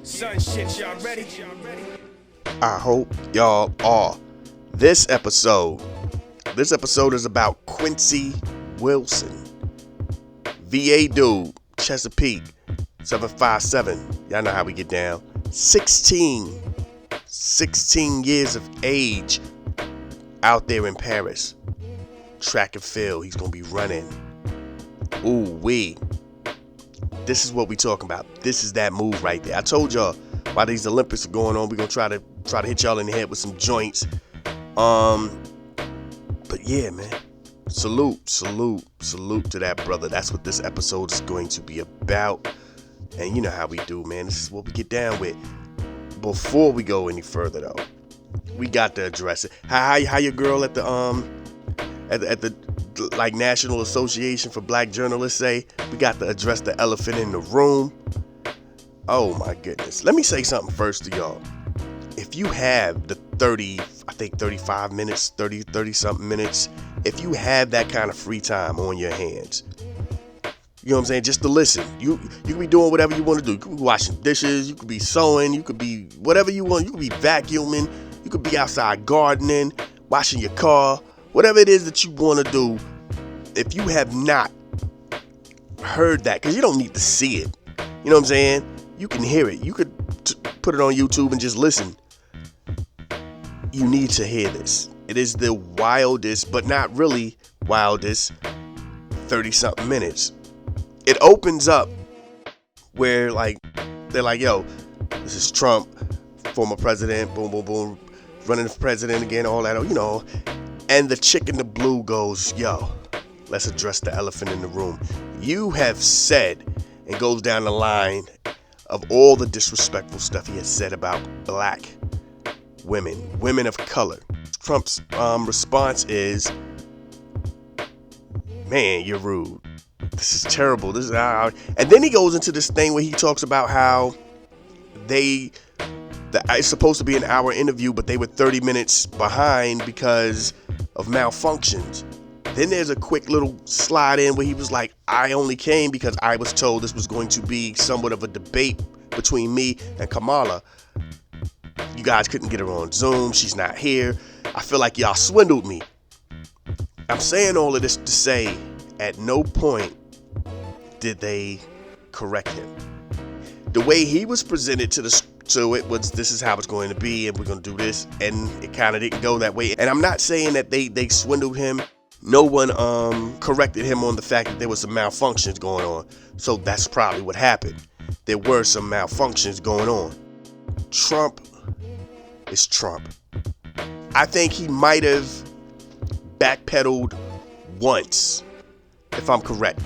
Son shit, y'all ready? I hope y'all are. This episode is about Quincy Wilson. VA dude, Chesapeake, 757. Y'all know how we get down. 16 years of age out there in Paris. Track and field, he's gonna be running. Ooh wee. This is what we talking about. This is that move right there. I told y'all while these Olympics are going on, we're gonna try to hit y'all in the head with some joints. But yeah, man. Salute to that brother. That's what this episode is going to be about. And you know how we do, man. This is what we get down with. Before we go any further though, we got to address it. How your girl at the like National Association for Black Journalists say, we got to address the elephant in the room. Oh my goodness. Let me say something first to y'all. If you have the 35 minutes, 30 something minutes, if you have that kind of free time on your hands, you know what I'm saying, just to listen, you can be doing whatever you want to do. You could be washing dishes, you could be sewing, you could be whatever you want. You could be vacuuming, you could be outside gardening, washing your car, whatever it is that you want to do. If you have not heard that, because you don't need to see it, you know what I'm saying, you can hear it. You could put it on YouTube and just listen. You need to hear this. It is the wildest, but not really wildest, 30-something minutes. It opens up where, like, they're like, yo, this is Trump, former president, boom, boom, boom, running for president again, all that, you know. And the chick in the blue goes, yo, let's address the elephant in the room. You have said, and goes down the line of all the disrespectful stuff he has said about black women of color. Trump's response is, man, you're rude. This is terrible. This is and then he goes into this thing where he talks about how it's supposed to be an hour interview, but they were 30 minutes behind because of malfunctions. Then there's a quick little slide in where he was like, I only came because I was told this was going to be somewhat of a debate between me and Kamala. You guys couldn't get her on Zoom. She's not here. I feel like y'all swindled me. I'm saying all of this to say, at no point did they correct him. The way he was presented to it was, this is how it's going to be, and we're going to do this, and it kind of didn't go that way. And I'm not saying that they swindled him. No one corrected him on the fact that there was some malfunctions going on. So that's probably what happened. There were some malfunctions going on. Trump is Trump. I think he might have backpedaled once, if I'm correct.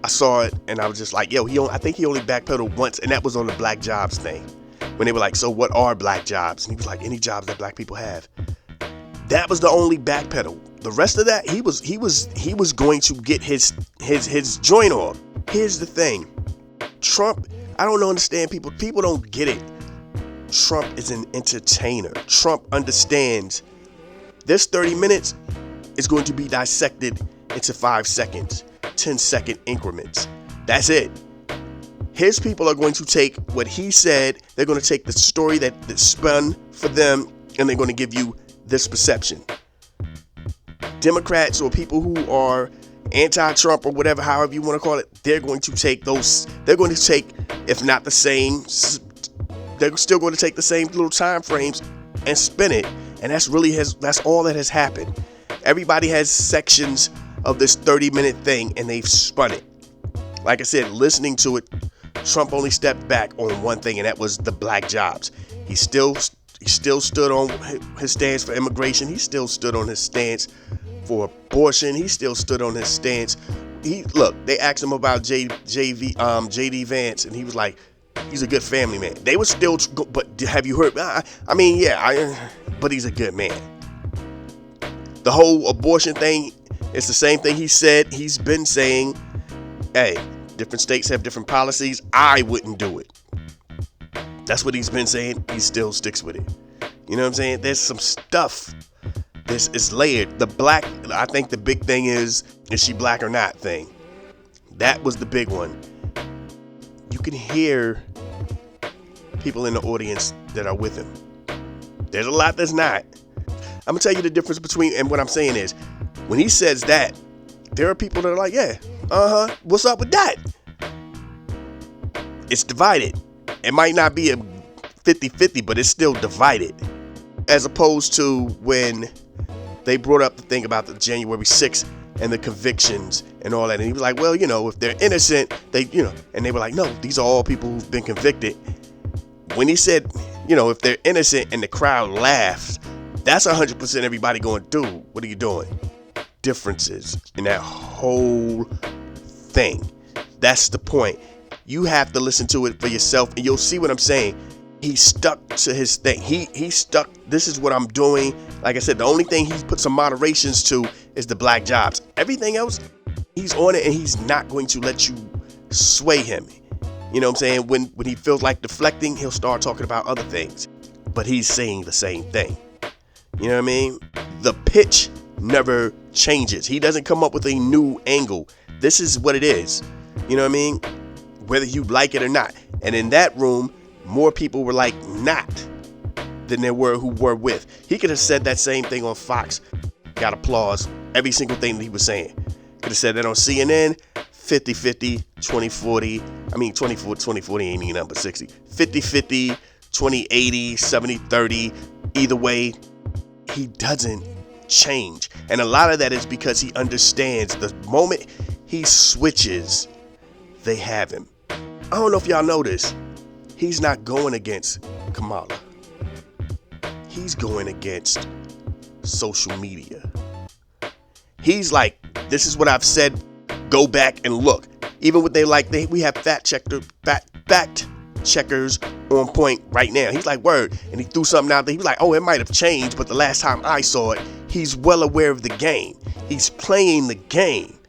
I saw it and I was just like, yo, I think he only backpedaled once, and that was on the black jobs thing. When they were like, so what are black jobs? And he was like, any jobs that black people have. That was the only backpedal. The rest of that, he was going to get his joint off. Here's the thing. Trump, I don't understand people don't get it. Trump is an entertainer. Trump understands this 30 minutes is going to be dissected into 5 seconds, 10-second increments. That's it. His people are going to take what he said, they're going to take the story that spun for them, and they're going to give you this perception. Democrats or people who are anti-Trump or whatever, however you want to call it, they're going to take, if not the same, they're still going to take the same little time frames and spin it. And that's all that has happened. Everybody has sections of this 30-minute thing, and they've spun it. Like I said, listening to it, Trump only stepped back on one thing, and that was the black jobs. He still stood on his stance for immigration. He still stood on his stance for abortion. He still stood on his stance. They asked him about JD Vance, and he was like, he's a good family man. They were still, but have you heard? But he's a good man. The whole abortion thing, it's the same thing he said. He's been saying, hey, different states have different policies. I wouldn't do it. That's what he's been saying. He still sticks with it. You know what I'm saying? There's some stuff. This is layered. The black, I think the big thing is she black or not thing. That was the big one. You can hear people in the audience that are with him. There's a lot that's not. I'm gonna tell you the difference between, and what I'm saying is, when he says that, there are people that are like, yeah, what's up with that? It's divided. It might not be a 50-50, but it's still divided. As opposed to when they brought up the thing about the January 6th and the convictions and all that. And he was like, well, if they're innocent, and they were like, no, these are all people who've been convicted. When he said, if they're innocent and the crowd laughs, that's 100% everybody going, dude, what are you doing? Differences in that whole thing. That's the point. You have to listen to it for yourself, and you'll see what I'm saying. He stuck to his thing. He stuck. This is what I'm doing. Like I said, the only thing he's put some moderations to is the black jobs. Everything else, he's on it, and he's not going to let you sway him. You know what I'm saying? When he feels like deflecting, he'll start talking about other things. But he's saying the same thing. You know what I mean? The pitch never changes. He doesn't come up with a new angle. This is what it is. You know what I mean? Whether you like it or not. And in that room, more people were like not than there were who were with. He could have said that same thing on Fox. Got applause. Every single thing that he was saying. Could have said that on CNN. 50-50, 20-40. I mean, 20-40 ain't even number 60. 50-50, 20-80, 70-30. Either way, he doesn't change. And a lot of that is because he understands the moment he switches, they have him. I don't know if y'all know this. He's not going against Kamala. He's going against social media. He's like, this is what I've said. Go back and look. Even what we have fact checkers on point right now. He's like, word. And he threw something out there. He was like, oh, it might have changed, but the last time I saw it, he's well aware of the game. He's playing the game.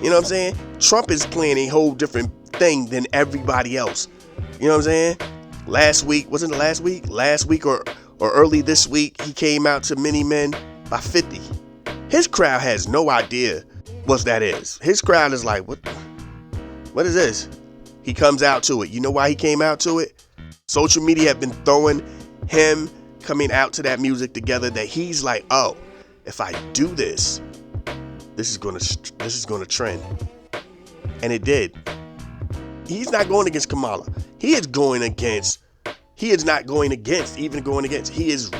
You know what I'm saying? Trump is playing a whole different thing than everybody else. You know what I'm saying? Last week or early this week, he came out to Many Men by 50. His crowd has no idea what that is. His crowd is like, what is this? He comes out to it. You know why he came out to it? Social media have been throwing him coming out to that music together that he's like, oh, if I do this, this is gonna trend. And it did. He's not going against Kamala. He is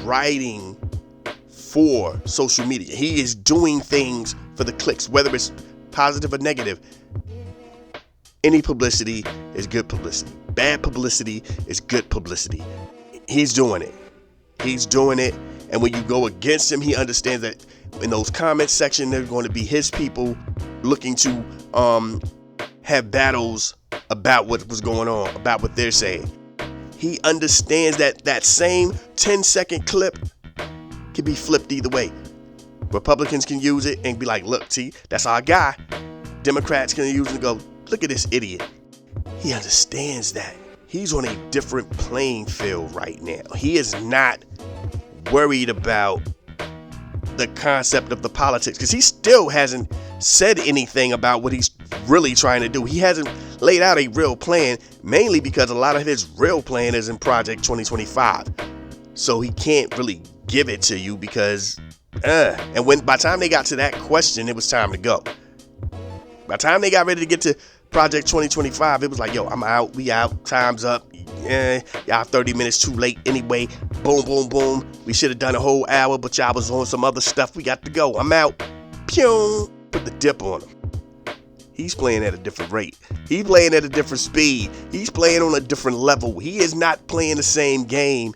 writing for social media. He is doing things for the clicks, whether it's positive or negative. Any publicity is good publicity. Bad publicity is good publicity. He's doing it. And when you go against him, he understands that in those comment section, they're going to be his people looking to have battles about what was going on, about what they're saying. He understands that that same 10-second clip can be flipped either way. Republicans can use it and be like, look, see, that's our guy. Democrats can use it and go, look at this idiot. He understands that. He's on a different playing field right now. He is not worried about the concept of the politics because he still hasn't said anything about what he's really trying to do. He hasn't laid out a real plan, mainly because a lot of his real plan is in Project 2025. So he can't really give it to you because, and by the time they got to that question, it was time to go. By the time they got ready to get to Project 2025, it was like, yo, I'm out, we out, time's up. Yeah, y'all 30 minutes too late anyway. Boom, boom, boom. We should have done a whole hour, but y'all was on some other stuff. We got to go. I'm out. Pew! Put the dip on him. He's playing at a different rate. He's playing at a different speed. He's playing on a different level. He is not playing the same game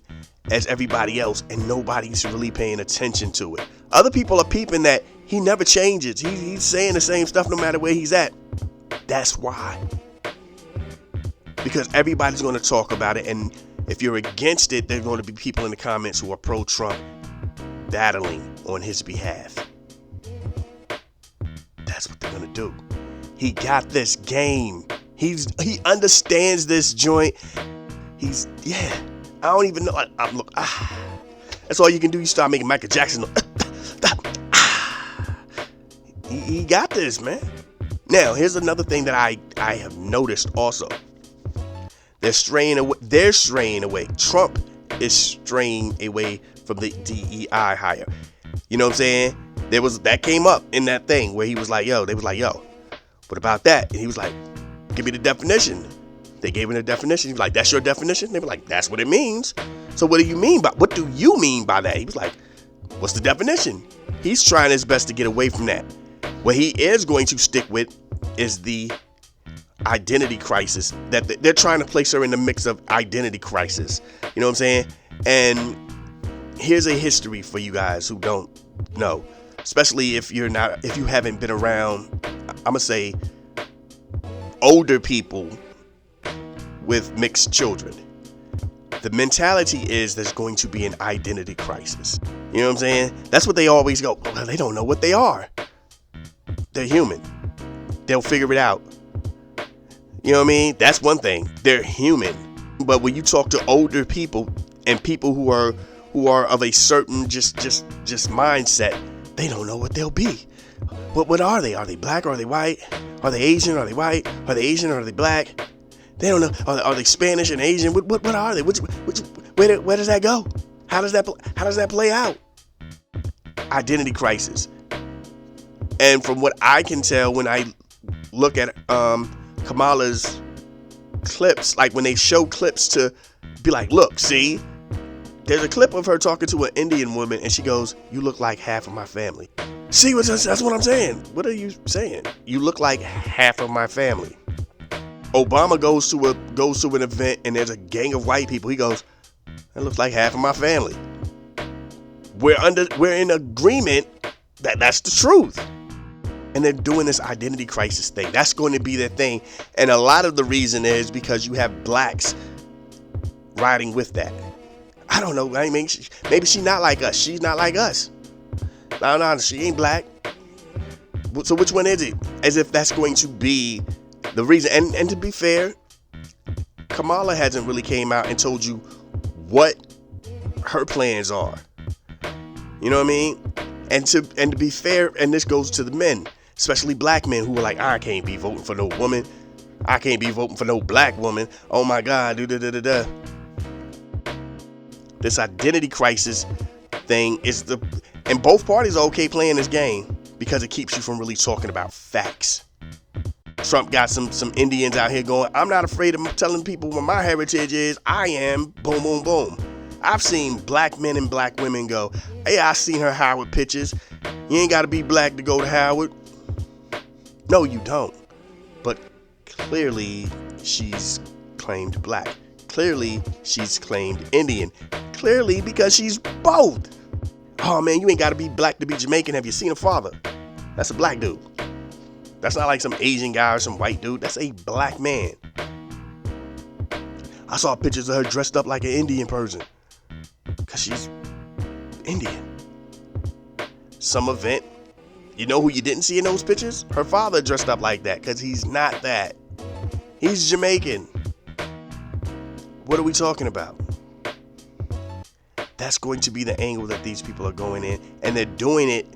as everybody else, and nobody's really paying attention to it. Other people are peeping that he never changes. He's saying the same stuff no matter where he's at. That's why. Because everybody's going to talk about it, and if you're against it, there's going to be people in the comments who are pro-Trump battling on his behalf. That's what they're going to do. He got this game. He understands this joint. I don't even know. That's all you can do. You start making Michael Jackson. He got this, man. Now, here's another thing that I have noticed also. They're straying away. They're straying away. Trump is straying away from the DEI hire. You know what I'm saying? That came up in that thing where he was like, yo, they was like, yo, what about that? And he was like, give me the definition. They gave him the definition. He was like, that's your definition? They were like, that's what it means. So what do you mean by that? He was like, what's the definition? He's trying his best to get away from that. What he is going to stick with is the identity crisis, that they're trying to place her in the mix of identity crisis. You know what I'm saying? And here's a history for you guys who don't know, especially if you haven't been around, I'm gonna say older people with mixed children. The mentality is there's going to be an identity crisis. You know what I'm saying? That's what they always go, well, they don't know what they are. They're human. They'll figure it out. You know what I mean? That's one thing. They're human. But when you talk to older people and people who are of a certain just mindset, they don't know what they'll be. What are they? Are they black? Are they white? Are they Asian? Are they white? Are they Asian? Are they black? They don't know. Are they Spanish and Asian? What are they? Where does that go? How does that play out? Identity crisis. And from what I can tell, when I look at Kamala's clips, like when they show clips to be like, look, see, there's a clip of her talking to an Indian woman, and she goes, "You look like half of my family." See, that's what I'm saying. What are you saying? You look like half of my family. Obama goes to an event, and there's a gang of white people. He goes, "That looks like half of my family." We're in agreement that that's the truth. And they're doing this identity crisis thing. That's going to be their thing. And a lot of the reason is because you have blacks riding with that. I don't know. I mean, maybe she's not like us. She's not like us. No, she ain't black. So which one is it? As if that's going to be the reason. And to be fair, Kamala hasn't really came out and told you what her plans are. You know what I mean? And to be fair, and this goes to the men, especially black men who are like, I can't be voting for no woman. I can't be voting for no black woman. Oh my God, This identity crisis thing is and both parties are okay playing this game because it keeps you from really talking about facts. Trump got some Indians out here going, I'm not afraid of telling people what my heritage is. I am, boom, boom, boom. I've seen black men and black women go, hey, I seen her Howard pictures. You ain't got to be black to go to Howard. No, you don't. But clearly she's claimed black. Clearly she's claimed Indian. Clearly because she's both. Oh man, you ain't got to be black to be Jamaican. Have you seen a father? That's a black dude. That's not like some Asian guy or some white dude. That's a black man. I saw pictures of her dressed up like an Indian person. Because she's Indian. Some event. You know who you didn't see in those pictures? Her father dressed up like that because he's not that. He's Jamaican. What are we talking about? That's going to be the angle that these people are going in. And they're doing it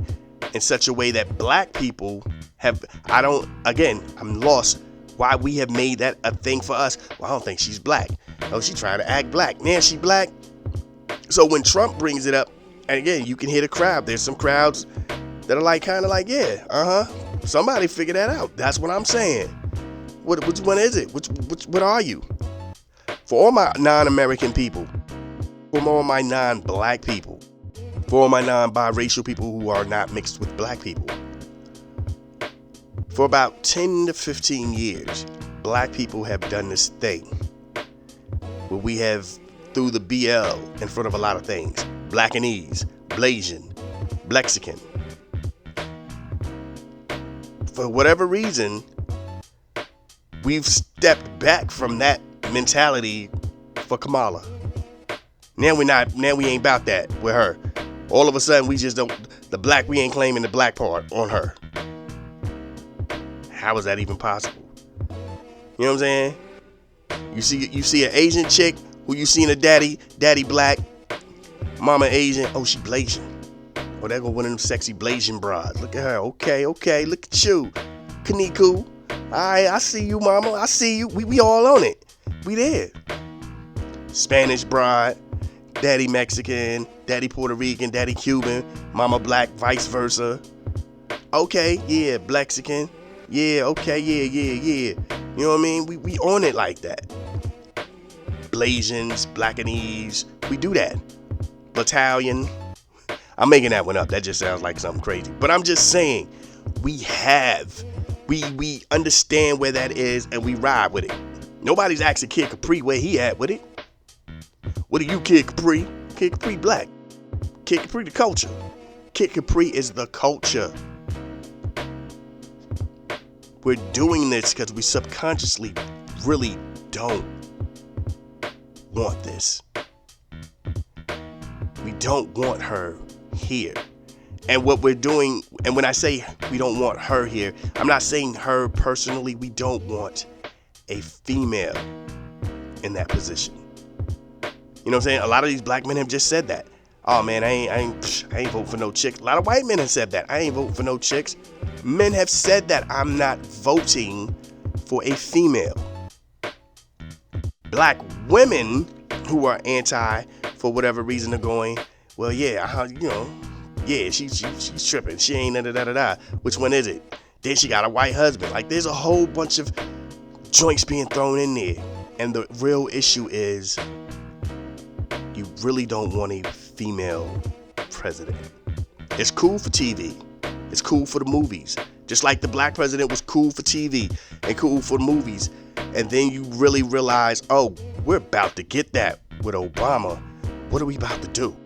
in such a way that black people I'm lost why we have made that a thing for us. Well, I don't think she's black. Oh, she's trying to act black. Man, she black. So when Trump brings it up, and again, you can hear the crowd. There's some crowds that are like, kind of like, yeah, somebody figure that out. That's what I'm saying. Which one is it? What are you? For all my non-American people, for all my non-black people, for all my non-biracial people who are not mixed with black people, for about 10 to 15 years, black people have done this thing where we have, through the BL in front of a lot of things, Blackanese, Blasian, Blexican. For whatever reason, we've stepped back from that mentality for Kamala. Now we ain't about that with her. All of a sudden we ain't claiming the black part on her. How is that even possible? You know what I'm saying? You see an Asian chick who you seen a daddy black, mama Asian. Oh, she Blasian. Oh, there go one of them sexy Blasian brides. Look at her. Okay. Look at you, Kaniku. All right, I see you, mama. I see you. We all on it. We there. Spanish bride, daddy Mexican, daddy Puerto Rican, daddy Cuban, mama black, vice versa. Okay, yeah, Blexican. Yeah, okay, yeah. You know what I mean? We on it like that. Blasians, Blackanese, we do that. Battalion. I'm making that one up. That just sounds like something crazy. But I'm just saying, we understand where that is and we ride with it. Nobody's asking Kid Capri where he at with it. What are you, Kid Capri? Kid Capri black. Kid Capri the culture. Kid Capri is the culture. We're doing this because we subconsciously really don't want this. We don't want her here. And what we're doing, and when I say we don't want her here, I'm not saying her personally. We don't want a female in that position. You know what I'm saying? A lot of these black men have just said that. Oh man, I ain't voting for no chick. A lot of white men have said that. I ain't voting for no chicks. Men have said that. I'm not voting for a female. Black women who are anti for whatever reason are going, well, yeah, yeah, she's tripping. She ain't da-da-da-da-da. Which one is it? Then she got a white husband. Like, there's a whole bunch of joints being thrown in there. And the real issue is you really don't want a female president. It's cool for TV. It's cool for the movies. Just like the black president was cool for TV and cool for the movies. And then you really realize, oh, we're about to get that with Obama. What are we about to do?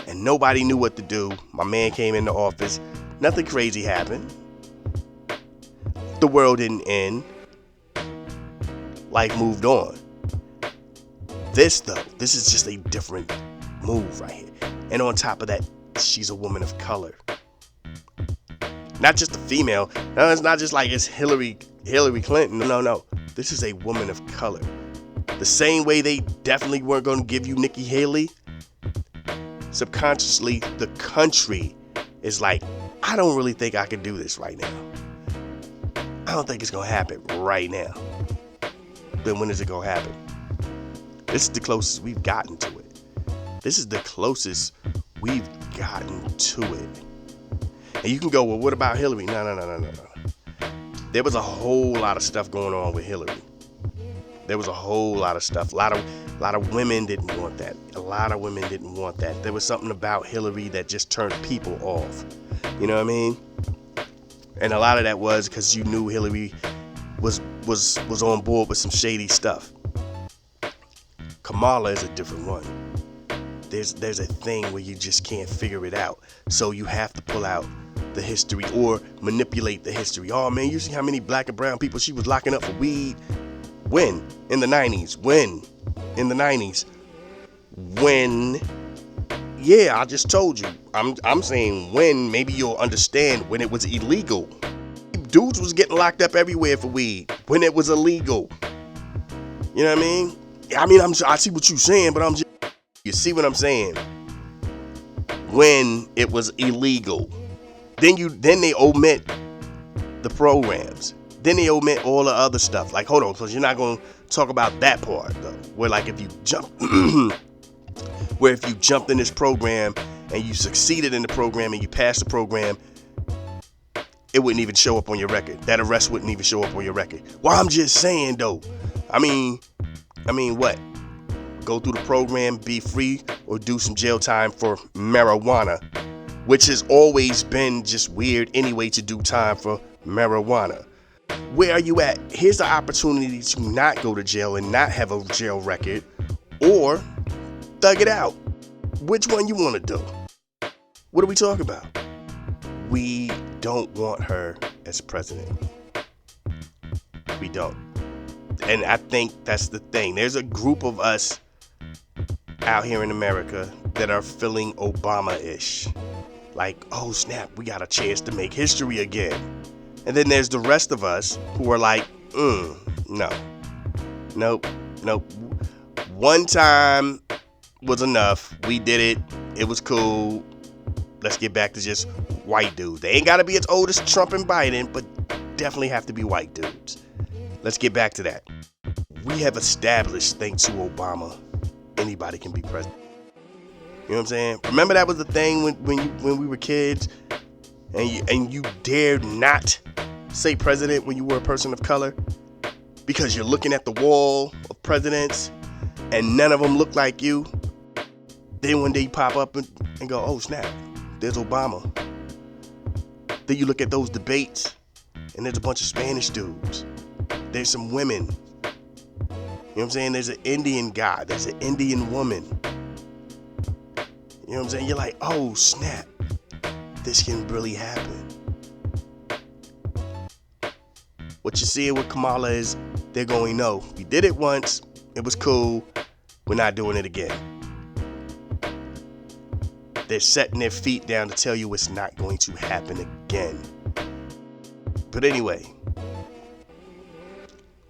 And nobody knew what to do. My man came into office. Nothing crazy happened. The world didn't end. Life moved on. This is just a different move right here. And on top of that, she's a woman of color. Not just a female. No, it's not just like it's Hillary Clinton. No. This is a woman of color. The same way they definitely weren't going to give you Nikki Haley. Subconsciously, the country is like, I don't really think I can do this right now. I don't think it's going to happen right now. Then when is it going to happen? This is the closest we've gotten to it. This is the closest we've gotten to it. And you can go, well, what about Hillary? No. There was a whole lot of stuff going on with Hillary. There was a whole lot of stuff. A lot of women didn't want that. A lot of women didn't want that. There was something about Hillary that just turned people off. You know what I mean? And a lot of that was because you knew Hillary was on board with some shady stuff. Kamala is a different one. There's a thing where you just can't figure it out. So you have to pull out the history or manipulate the history. Oh man, you see how many black and brown people she was locking up for weed? When? In the 90s. When? In the 90s. When? Yeah, I just told you. I'm saying when. Maybe you'll understand when it was illegal. Dudes was getting locked up everywhere for weed when it was illegal. You know what I mean? I see what you're saying, but you see what I'm saying? When it was illegal. Then they omit the programs. Then they omit all the other stuff. Like, hold on, because you're not going to talk about that part, though. Where, like, if you jumped in this program and you succeeded in the program and you passed the program, it wouldn't even show up on your record. That arrest wouldn't even show up on your record. Well, I'm just saying, though. I mean, what? Go through the program, be free, or do some jail time for marijuana, which has always been just weird anyway to do time for marijuana. Where are you at? Here's the opportunity to not go to jail and not have a jail record, or thug it out. Which one you want to do? What are we talking about? We don't want her as president. We don't. And I think that's the thing. There's a group of us out here in America that are feeling Obama-ish. Like, oh snap, we got a chance to make history again. And then there's the rest of us who are like, no. Nope. One time was enough. We did it. It was cool. Let's get back to just white dudes. They ain't got to be as old as Trump and Biden, but definitely have to be white dudes. Let's get back to that. we have established, thanks to Obama, anybody can be president. You know what I'm saying? Remember that was the thing when we were kids, and you dared not say president when you were a person of color, because you're looking at the wall of presidents and none of them look like you. Then one day you pop up and go, oh snap, there's Obama. Then you look at those debates and there's a bunch of Spanish dudes. There's some women. You know what I'm saying? There's an Indian guy. There's an Indian woman. You know what I'm saying? You're like, oh snap, this can really happen. What you're seeing with Kamala is they're going, no, we did it once, it was cool, we're not doing it again. They're setting their feet down to tell you it's not going to happen again. But anyway,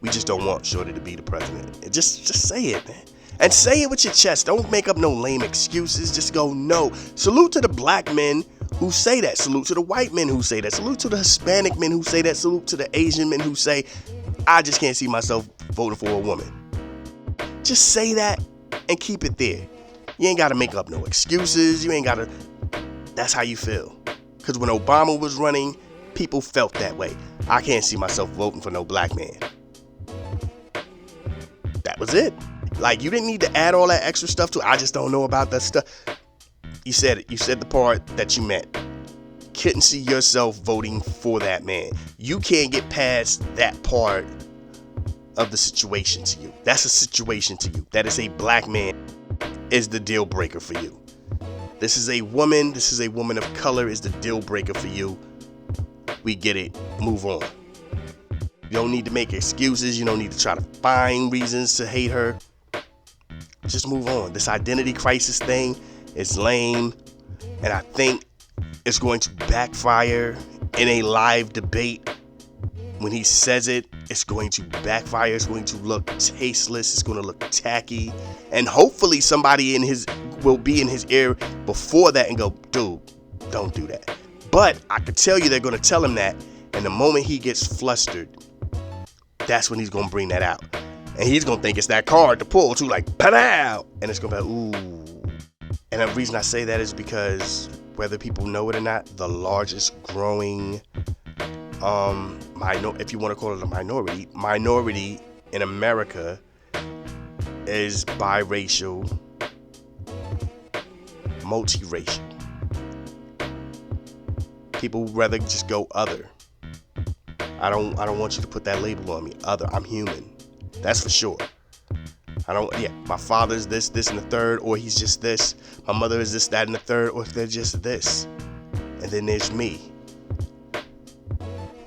we just don't want Shorty to be the president. Just say it, man. And say it with your chest. Don't make up no lame excuses. Just go, no. Salute to the black men who say that. Salute to the white men who say that. Salute to the Hispanic men who say that. Salute to the Asian men who say, I just can't see myself voting for a woman. Just say that and keep it there. You ain't got to make up no excuses. You ain't got to. That's how you feel. Because when Obama was running, people felt that way. I can't see myself voting for no black man. That was it. Like, you didn't need to add all that extra stuff to it. I just don't know about that stuff. You said it. You said the part that you meant. Couldn't see yourself voting for that man. You can't get past that part of the situation to you. That's a situation to you. That is a black man is the deal breaker for you. This is a woman of color is the deal breaker for you. We get it. Move on. You don't need to make excuses. You don't need to try to find reasons to hate her. Just move on. This identity crisis thing is lame, and I think it's going to backfire in a live debate. When he says it, it's going to backfire. It's going to look tasteless. It's going to look tacky, and hopefully somebody will be in his ear before that and go, dude, don't do that. But I could tell you they're going to tell him that, and the moment he gets flustered, that's when he's going to bring that out. And he's going to think it's that card to pull too, like, pow! And it's going to be like, ooh. And the reason I say that is because, whether people know it or not, the largest growing, if you want to call it a minority in America is biracial, multiracial. People would rather just go other. I don't want you to put that label on me. Other. I'm human. That's for sure. My father's this, and the third, or he's just this. My mother is this, that, and the third, or they're just this. And then there's me.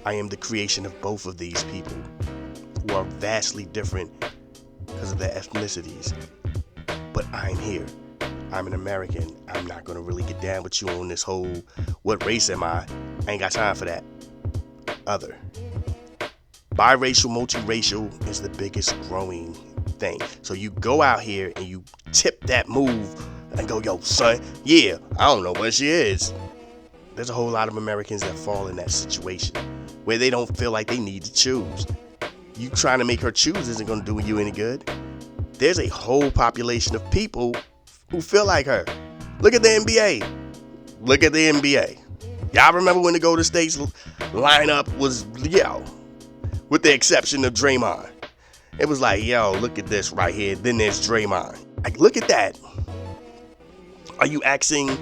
I am the creation of both of these people who are vastly different because of their ethnicities. But I'm here. I'm an American. I'm not going to really get down with you on this whole, what race am I? I ain't got time for that. Other. Biracial, multiracial is the biggest growing thing. So you go out here and you tip that move and go, yo, son, yeah, I don't know what she is. There's a whole lot of Americans that fall in that situation where they don't feel like they need to choose. You trying to make her choose isn't going to do you any good. There's a whole population of people who feel like her. Look at the NBA. Look at the NBA. Y'all remember when the Golden State's lineup was, with the exception of Draymond. It was like, yo, look at this right here. Then there's Draymond. Like, look at that. Are you asking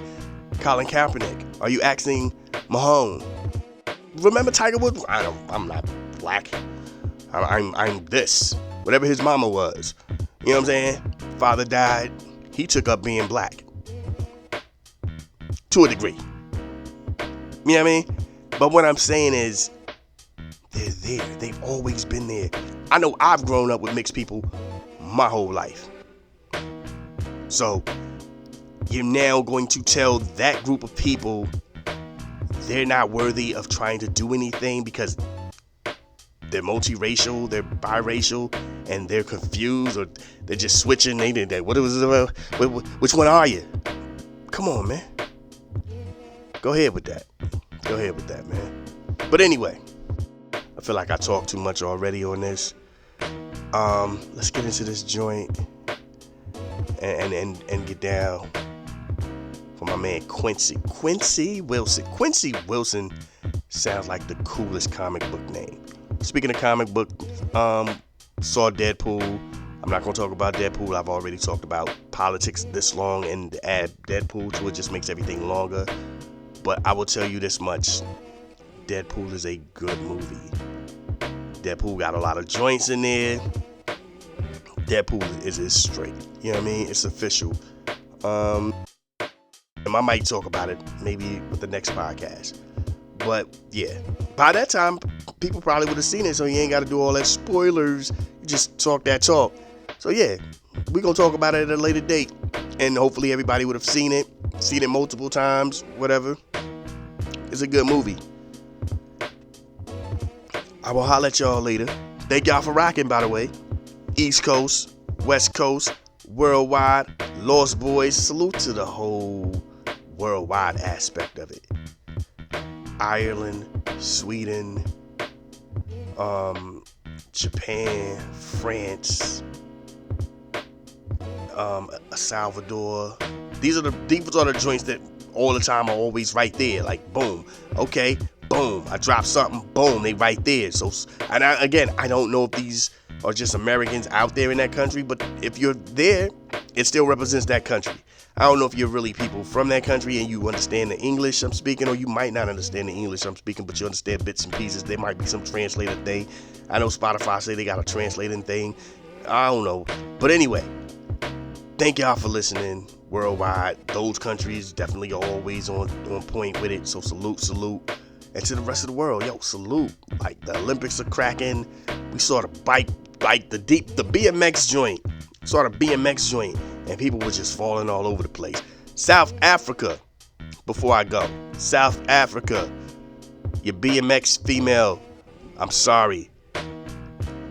Colin Kaepernick? Are you asking Mahomes? Remember Tiger Woods? I'm not black. I'm this. Whatever his mama was. You know what I'm saying? Father died. He took up being black. To a degree. You know what I mean? But what I'm saying is, they're there. They've always been there. I know I've grown up with mixed people my whole life. So, you're now going to tell that group of people they're not worthy of trying to do anything because they're multiracial, they're biracial, and they're confused, or they're just switching. Which one are you? Come on, man. Go ahead with that. Go ahead with that, man. But anyway, I feel like I talked too much already on this. Let's get into this joint and get down for my man Quincy Wilson. Quincy Wilson sounds like the coolest comic book name. Speaking of comic book, saw Deadpool. I'm not gonna talk about Deadpool. I've already talked about politics this long, and to add Deadpool to it just makes everything longer. But I will tell you this much: Deadpool is a good movie. Deadpool got a lot of joints in there. Deadpool is straight. You know what I mean? It's official. And I might talk about it maybe with the next podcast. But yeah, by that time, people probably would have seen it, so you ain't got to do all that spoilers. You just talk that talk. So yeah, we're going to talk about it at a later date. And hopefully everybody would have seen it multiple times, whatever. It's a good movie. I will holler at y'all later. Thank y'all for rocking, by the way. East Coast, West Coast, worldwide, Lost Boys. Salute to the whole worldwide aspect of it. Ireland, Sweden, Japan, France, El Salvador. These are the joints that all the time are always right there. Like boom, okay, boom. I drop something, boom, they right there. So, and I don't know if these are just Americans out there in that country, but if you're there, it still represents that country. I don't know if you're really people from that country and you understand the English I'm speaking, or you might not understand the English I'm speaking, but you understand bits and pieces. There might be some translator thing. I know Spotify say they got a translating thing. I don't know. But anyway, thank y'all for listening worldwide. Those countries definitely are always on point with it. So salute. And to the rest of the world, yo, salute. Like the Olympics are cracking. We saw the the BMX joint. Saw the BMX joint. And people were just falling all over the place. South Africa, before I go. South Africa, your BMX female, I'm sorry.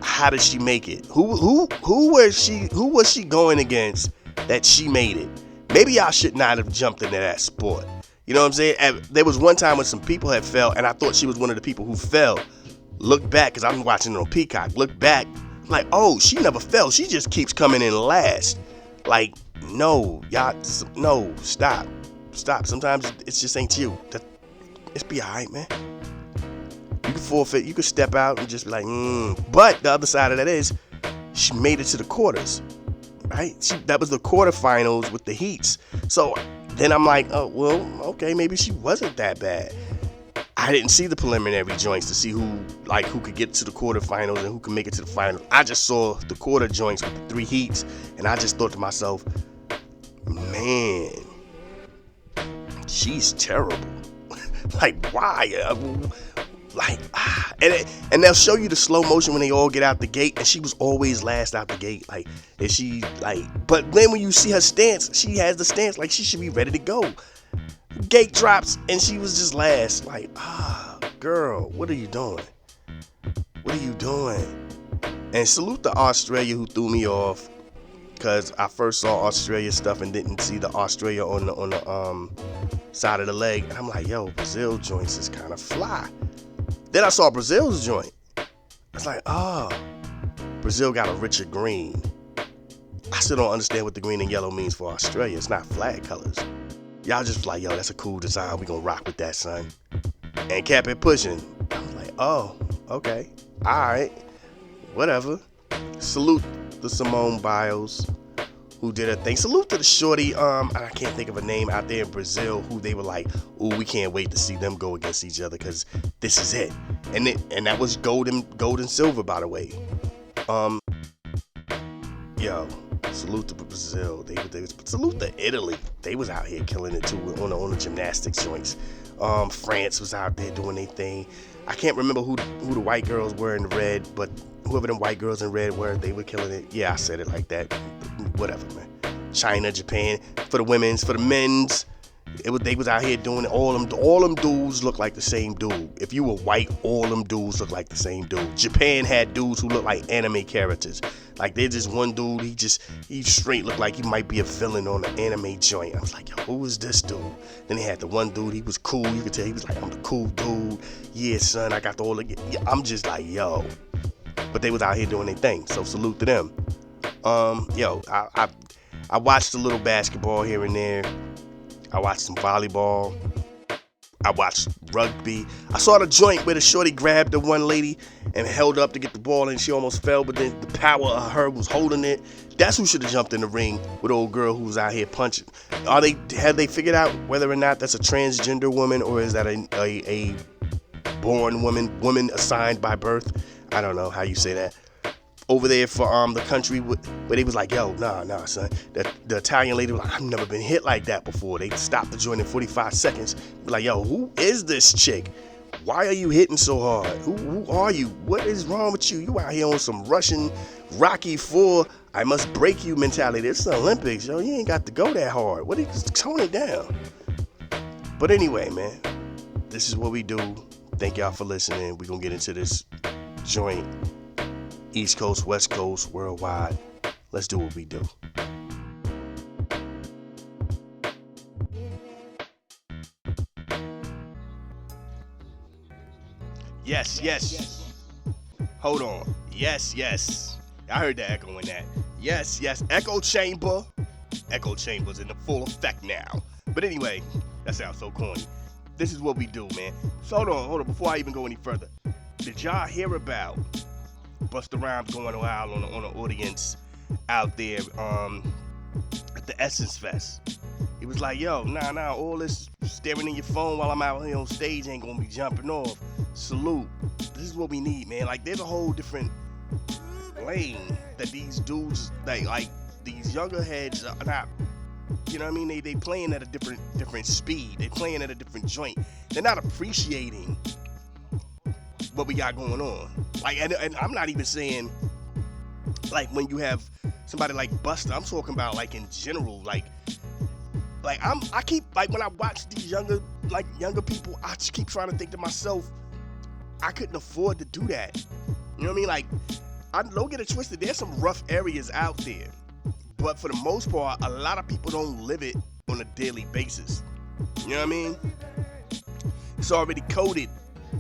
How did she make it? Who was she going against that she made it? Maybe I should not have jumped into that sport. You know what I'm saying? And there was one time when some people had fell, and I thought she was one of the people who fell. Look back, because I'm watching it on Peacock. Look back, I'm like, oh, she never fell. She just keeps coming in last. Like, no, y'all, no, stop. Sometimes it just ain't you. It's be alright, man. You can forfeit, you can step out and just be like, But the other side of that is, she made it to the quarters, right? That was the quarterfinals with the heats. So then I'm like, oh, well, okay, maybe she wasn't that bad. I didn't see the preliminary joints to see who could get to the quarterfinals and who could make it to the finals. I just saw the quarter joints with the 3 heats, and I just thought to myself, man, she's terrible. Like, why? And they'll show you the slow motion when they all get out the gate, and she was always last out the gate. Like, and she but then when you see her stance, she has the stance like she should be ready to go. Gate drops and she was just last. Like, girl, what are you doing? And salute to Australia who threw me off, because I first saw Australia stuff and didn't see the Australia on the side of the leg, and I'm like, yo, Brazil joints is kind of fly. Then I saw Brazil's joint. I was like, Brazil got a richer green. I still don't understand what the green and yellow means for Australia. It's not flag colors. Y'all just like, yo, that's a cool design. We gonna rock with that, son. And kept it pushing. I was like, oh, okay. All right. Whatever. Salute to Simone Biles, who did her thing. Salute to the shorty, I can't think of a name out there in Brazil, who they were like, ooh, we can't wait to see them go against each other, because this is it. And that was gold and silver, by the way. Yo, salute to Brazil. They salute to Italy. They was out here killing it too on the gymnastics joints. France was out there doing their thing. I can't remember who the white girls were in red, but whoever them white girls in red were, they were killing it. Yeah, I said it like that. Whatever, man. China, Japan, for the women's, for the men's, they was out here doing it. All them dudes look like the same dude. If you were white, all them dudes look like the same dude. Japan had dudes who look like anime characters. Like, there's just one dude, he straight looked like he might be a villain on an anime joint. I was like, yo, who is this dude? Then they had the one dude, he was cool. You could tell he was like, I'm the cool dude. Yeah, son, I got I'm just like, yo. but they was out here doing their thing. So salute to them. I watched a little basketball here and there. I watched some volleyball. I watched rugby. I saw the joint where the shorty grabbed the one lady and held up to get the ball and she almost fell, but then the power of her was holding it. That's who should have jumped in the ring with the old girl who was out here punching. Have they figured out whether or not that's a transgender woman or is that a born woman assigned by birth? I don't know how you say that. Over there for the country where they was like, yo, nah, son. The Italian lady was like, I've never been hit like that before. They stopped the joint in 45 seconds. Like, yo, who is this chick? Why are you hitting so hard? Who are you? What is wrong with you? You out here on some Russian Rocky IV, I must break you mentality. It's the Olympics, yo. You ain't got to go that hard. What? Just tone it down. But anyway, man, this is what we do. Thank y'all for listening. We're going to get into this joint. East Coast, West Coast, worldwide. Let's do what we do. Yes. Hold on. Yes. I heard the echo in that. Yes. Echo chamber. Echo chamber's in the full effect now. But anyway, that sounds so corny. This is what we do, man. So hold on. Before I even go any further, did y'all hear about Busta Rhymes going wild on the audience out there at the Essence Fest? He was like, yo, nah, all this staring in your phone while I'm out here on stage ain't gonna be jumping off. Salute. This is what we need, man. Like, there's a whole different lane that these dudes, like these younger heads are not, you know what I mean? They playing at a different speed. They playing at a different joint. They're not appreciating what we got going on. Like, and I'm not even saying, like, when you have somebody like Busta, I'm talking about, like, in general, like I keep, like, when I watch these younger people, I just keep trying to think to myself, I couldn't afford to do that. You know what I mean? Like, I don't get it twisted. There's some rough areas out there, but for the most part, a lot of people don't live it on a daily basis. You know what I mean? It's already coded.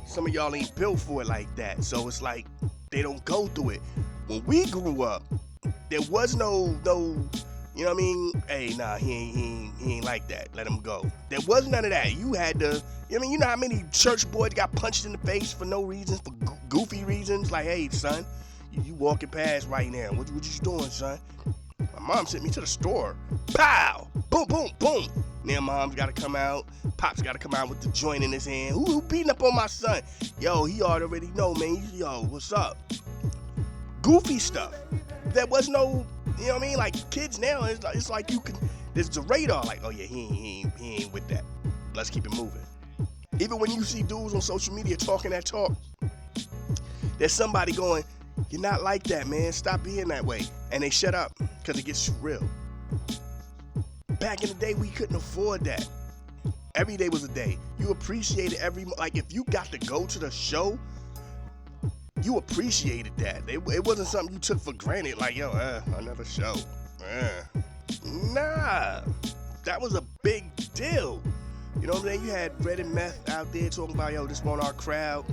Some of y'all ain't built for it like that, so it's like they don't go through it. When we grew up, there was no, you know what I mean? Hey, nah, he ain't like that. Let him go. There was none of that. You had to, you know how many church boys got punched in the face for no reasons, for goofy reasons? Like, hey, son, you walking past right now. What you doing, son? My mom sent me to the store. Pow! Boom. Now mom's got to come out. Pop's got to come out with the joint in his hand. Who beating up on my son? Yo, he already know, man. Yo, what's up? Goofy stuff. There was no, you know what I mean? Like, kids now, it's like you can, there's a radar. Like, oh yeah, he ain't with that. Let's keep it moving. Even when you see dudes on social media talking that talk, there's somebody going, you're not like that, man. Stop being that way. And they shut up because it gets too real. Back in the day, we couldn't afford that. Every day was a day. You appreciated like, if you got to go to the show, you appreciated that. It wasn't something you took for granted, like, yo, another show. Nah, that was a big deal. You know what I'm saying? You had Red and Meth out there talking about, yo, this want our crowd.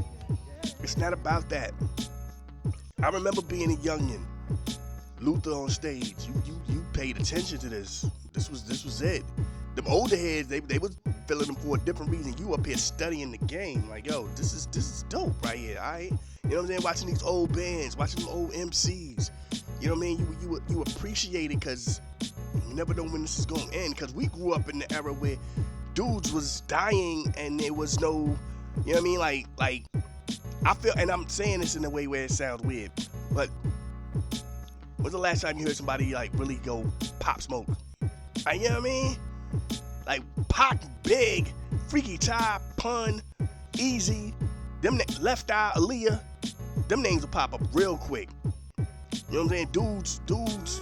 It's not about that. I remember being a youngin', Luther on stage. You paid attention to this. This was it. Them older heads, they was feeling them for a different reason. You up here studying the game, like, yo, this is dope right here. Alright, you know what I'm saying? Watching these old bands, watching them old MCs. You know what I mean? You appreciate it because you never know when this is gonna end. Because we grew up in the era where dudes was dying and there was no, you know what I mean? Like I feel, and I'm saying this in a way where it sounds weird, but when's the last time you heard somebody like really go Pop Smoke? Like, you know what I mean? Like Pac, Big, Freaky Ty, Pun, Easy, them Left Eye, Aaliyah, them names will pop up real quick. You know what I'm saying? Dudes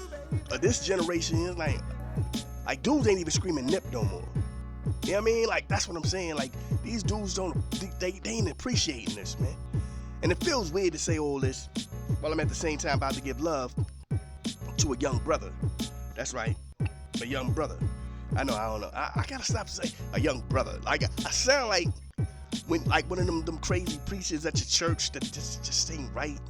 of this generation is like dudes ain't even screaming nip no more. You know what I mean? Like, that's what I'm saying. Like, these dudes they ain't appreciating this, man. And it feels weird to say all this while I'm at the same time about to give love to a young brother. That's right, a young brother. I don't know. I gotta stop saying a young brother. Like, I sound like when, like, one of them crazy preachers at your church that just ain't right.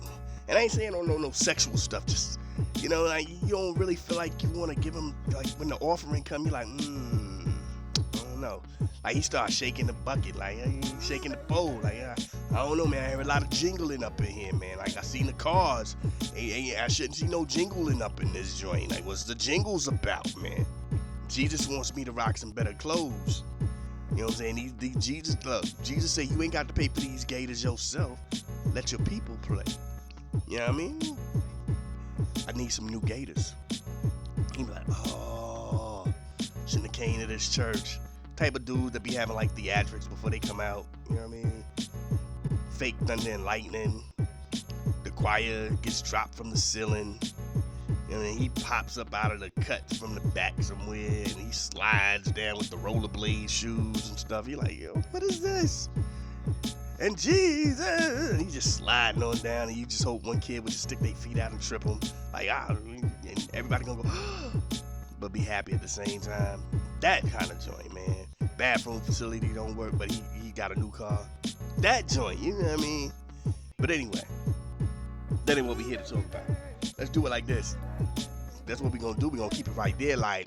And I ain't saying no sexual stuff. Just, you know, like, you don't really feel like you want to give him, like, when the offering come, you're like, I don't know. Like, he started shaking the bucket, like, shaking the bowl. Like, I don't know, man. I hear a lot of jingling up in here, man. Like, I seen the cars. I shouldn't see no jingling up in this joint. Like, what's the jingles about, man? Jesus wants me to rock some better clothes. You know what I'm saying? Jesus said you ain't got to pay for these gators yourself. Let your people play. You know what I mean? I need some new gators. He be like, oh, shouldn't have came to this church. Type of dude that be having like theatrics before they come out. You know what I mean? Fake thunder and lightning. The choir gets dropped from the ceiling. And then he pops up out of the cut from the back somewhere, and he slides down with the rollerblade shoes and stuff. You're like, yo, what is this? And Jesus, and he just sliding on down, and you just hope one kid would just stick their feet out and trip him. Like, and everybody gonna go, but be happy at the same time. That kind of joint, man. Bathroom facility don't work, but he got a new car. That joint, you know what I mean? But anyway, that ain't what we here to talk about. Let's do it like this. That's what we gonna do. We gonna keep it right there, like,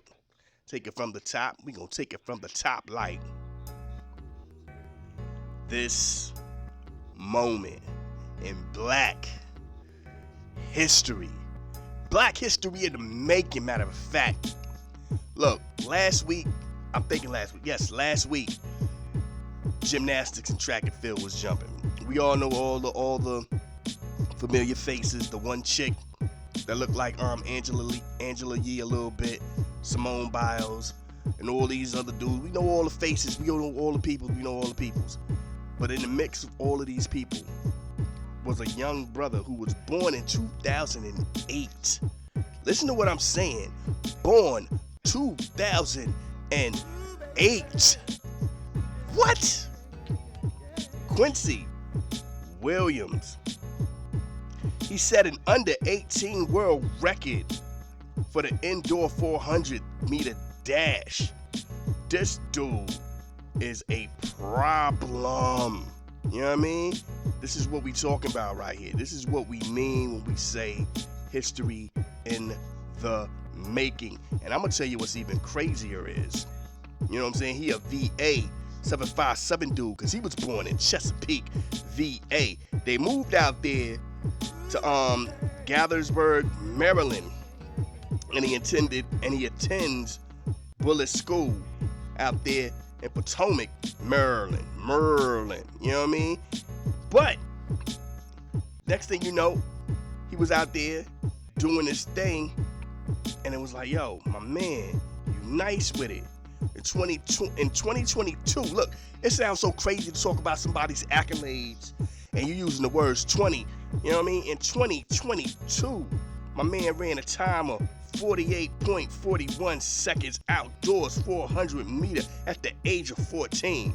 take it from the top. We gonna take it from the top, like, this moment in black history. Black history in the making, matter of fact. Look, last week, last week, gymnastics and track and field was jumping. We all know all the familiar faces. The one chick that looked like Angela Yee a little bit, Simone Biles, and all these other dudes. We know all the faces, we know all the people, we know all the peoples. But in the mix of all of these people was a young brother who was born in 2008. Listen to what I'm saying. Born 2008. What? Quincy Williams. He set an under 18 world record for the indoor 400 meter dash. This dude is a problem. You know what I mean? This is what we talking about right here. This is what we mean when we say history in the making. And I'm gonna tell you what's even crazier is, you know what I'm saying? He a VA 757 dude, because he was born in Chesapeake, VA. They moved out there to Gaithersburg, Maryland, and he attends Bullis School out there in Potomac, Maryland. You know what I mean? But next thing you know, he was out there doing his thing, and it was like, yo, my man, you nice with it. In 2022, look, it sounds so crazy to talk about somebody's accolades and you using the words 20, you know what I mean? In 2022, my man ran a time of 48.41 seconds outdoors, 400 meter at the age of 14.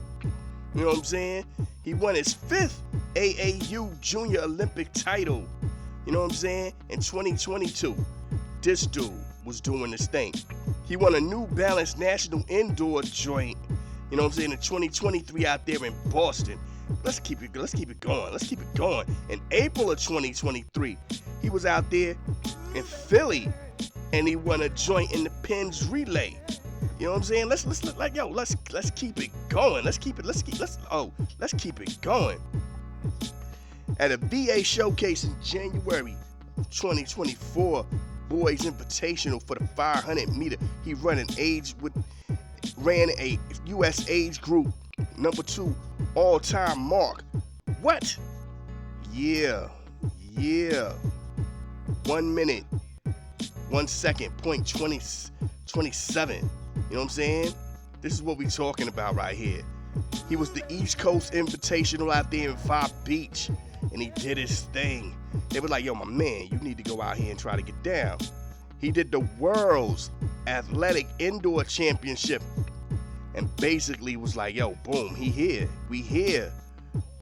You know what I'm saying? He won his 5th AAU Junior Olympic title, you know what I'm saying, in 2022. This dude was doing this thing. He won a New Balance National Indoor joint, you know what I'm saying, in 2023 out there in Boston. Let's keep it going. In April of 2023, he was out there in Philly, and he won a joint in the Penn's relay. You know what I'm saying? Let's keep it going. Let's keep it going. At a VA showcase in January 2024, Boys Invitational for the 500 meter, he ran a U.S. age group number 2 all-time mark. What? Yeah. 1 minute, 1 second, .27. You know what I'm saying? This is what we talking about right here. He was the East Coast Invitational out there in Far Beach, and he did his thing. They were like, yo, my man, you need to go out here and try to get down. He did the World's Athletic Indoor Championship, and basically was like, yo, boom, we here.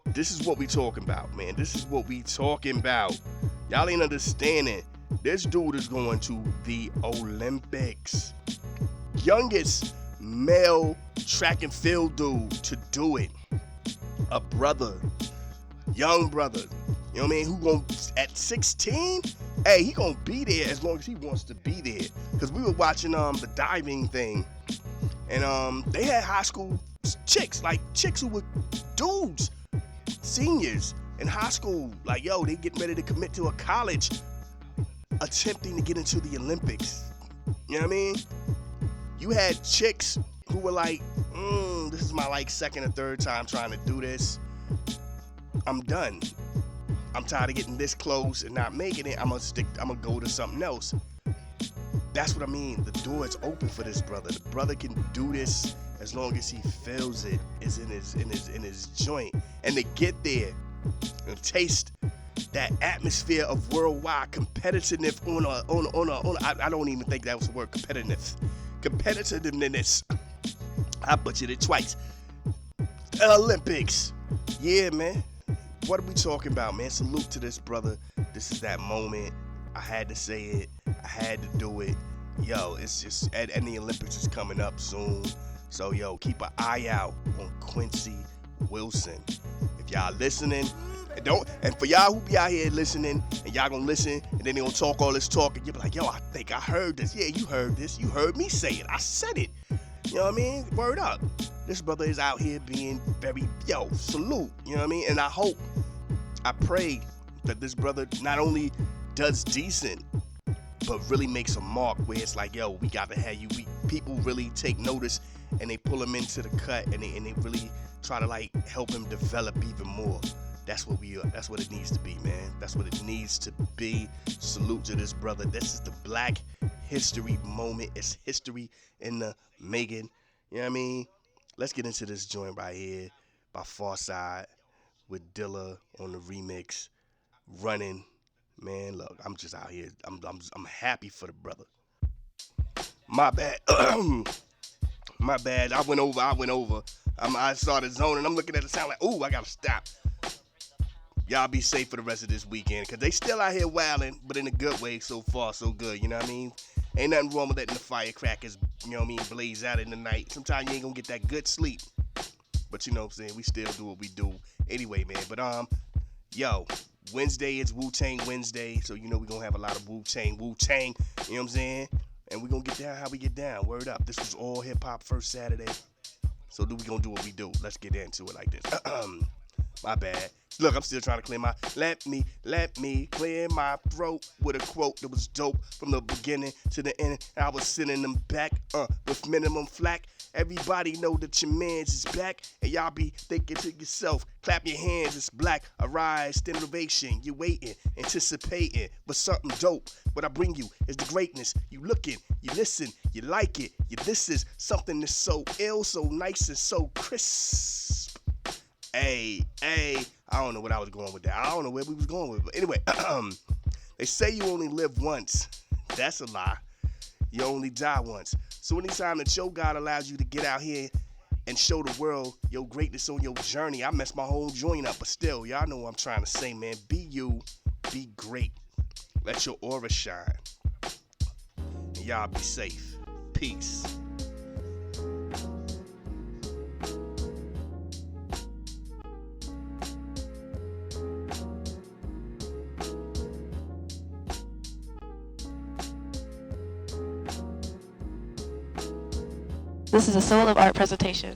This is what we talking about, man. This is what we talking about. Y'all ain't understanding. This dude is going to the Olympics. Youngest male track and field dude to do it. A brother, young brother, You know what I mean? Who gonna, at 16? Hey, he gonna be there as long as he wants to be there. Cause we were watching the diving thing, and they had high school chicks, like chicks who were dudes, seniors in high school. Like, yo, they getting ready to commit to a college, attempting to get into the Olympics. You know what I mean? You had chicks who were like, this is my like second or third time trying to do this. I'm done. I'm tired of getting this close and not making it. I'm gonna go to something else. That's what I mean. The door is open for this brother. The brother can do this as long as he feels it is in his joint. And to get there and taste that atmosphere of worldwide competitiveness I don't even think that was the word, competitiveness. I butchered it twice. Olympics. Yeah, man. What are we talking about, man? Salute to this brother. This is that moment. I had to say it. I had to do it. Yo, it's just, and the Olympics is coming up soon. So, yo, keep an eye out on Quincy Wilson. If y'all listening, and for y'all who be out here listening, and y'all gonna listen, and then they gonna talk all this talk, and you be like, yo, I think I heard this. Yeah, you heard this. You heard me say it. I said it. You know what I mean? Word up. This brother is out here being very, salute. You know what I mean? And I pray that this brother not only does decent, but really makes a mark where it's like, yo, we got to have you. People really take notice, and they pull him into the cut, and they really try to like help him develop even more. That's what we are. That's what it needs to be, man. That's what it needs to be. Salute to this brother. This is the Black History moment. It's history in the making. You know what I mean? Let's get into this joint right here by Farside with Dilla on the remix. Running. Man, look, I'm just out here. I'm happy for the brother. My bad. My bad. I went over. I started zoning. I'm looking at the sound like, ooh, I gotta stop. Y'all be safe for the rest of this weekend, because they still out here wilding, but in a good way. So far, so good. You know what I mean? Ain't nothing wrong with letting the firecrackers, you know what I mean, blaze out in the night. Sometimes you ain't gonna get that good sleep. But you know what I'm saying? We still do what we do. Anyway, man. But, yo, Wednesday is Wu-Tang Wednesday. So, you know, we're gonna have a lot of Wu-Tang. You know what I'm saying? And we're gonna get down how we get down. Word up. This was all hip-hop first Saturday. So we gonna do what we do. Let's get into it like this. My bad. Look, I'm still trying to clear my, let me clear my throat with a quote that was dope from the beginning to the end. I was sending them back, with minimum flack. Everybody know that your mans is back, and y'all be thinking to yourself, clap your hands, it's black. Arise, innovation, you waiting, anticipating for something dope. What I bring you is the greatness. You looking, you listen, you like it. This is something that's so ill, so nice, and so crisp. Hey, I don't know what I was going with that. I don't know where we was going with it. But anyway, they say you only live once. That's a lie. You only die once. So anytime that your God allows you to get out here and show the world your greatness on your journey, I messed my whole joint up. But still, y'all know what I'm trying to say, man. Be you. Be great. Let your aura shine. And y'all be safe. Peace. This is a Soul of Art presentation.